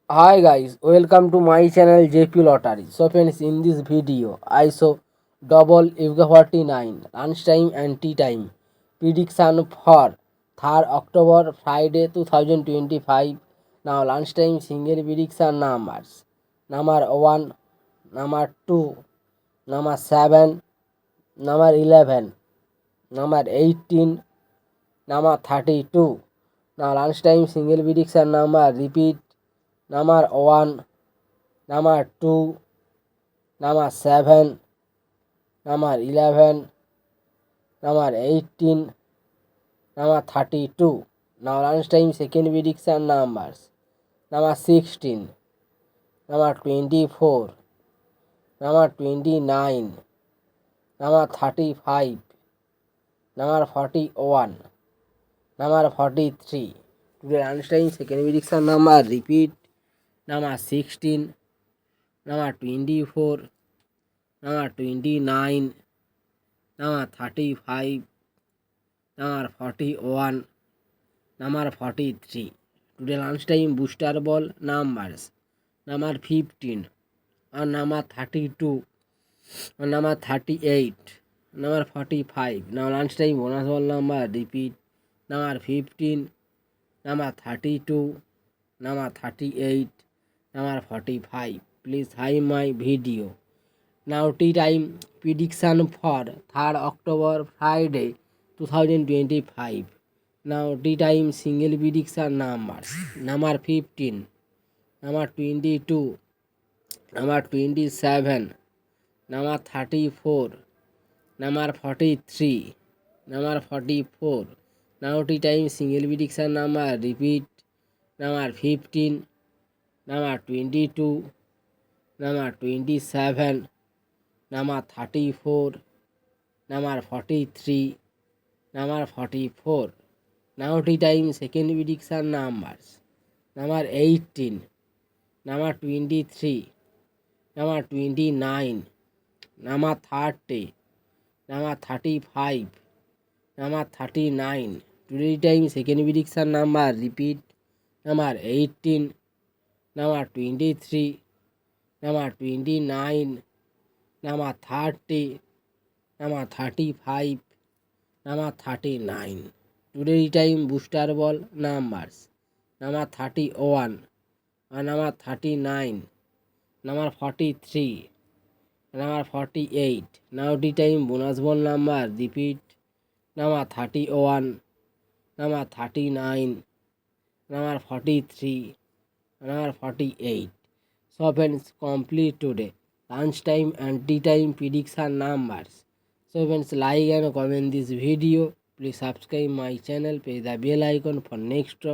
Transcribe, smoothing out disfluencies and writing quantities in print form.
Hi guys, welcome to my channel JP Lottery. So friends, in this video I show double Yuga 49 lunchtime and tea time prediction for 3rd October Friday 2025. Now lunchtime single prediction numbers: number 1, number 2, number 7, number 11, number 18, number 32. Now lunchtime single prediction number repeat: number 1, number 2, number 7, number 11, number 18, number 32. Now lunchtime second prediction numbers: number 16, number 24, number 29, number 35, number 41, number 43. Today lunchtime second prediction number repeat: number 16, number 24, number 29, number 35, number 41, number 43. Today lunchtime booster ball numbers: number 15, and number 32, and number 38, number 45. Now lunchtime bonus ball number repeat: number 15, number 32, number 38, number 45. Please like my video. Now tea time prediction for 3rd October Friday 2025. Now tea time single prediction numbers: number 15, number 22, number 27, number 34, number 43, number 44. Now tea time single prediction number repeat: number 15, number 22, number 27, number 34, number 43, number 44. Now tea time second prediction numbers: number 18, number 23, number 29, number 30, number 35, number 39. Today time second prediction number repeat: number 18, number 23, number 29, number 30, number 35, number 39. Today time booster ball numbers: number 31, and number 39, number 43, number 48. Now the time bonus ball number repeat: number 31, number 39, number 43, number 48. So friends, complete today lunchtime and tea time prediction numbers. So friends, like and comment this video. Please subscribe my channel, press the bell icon for next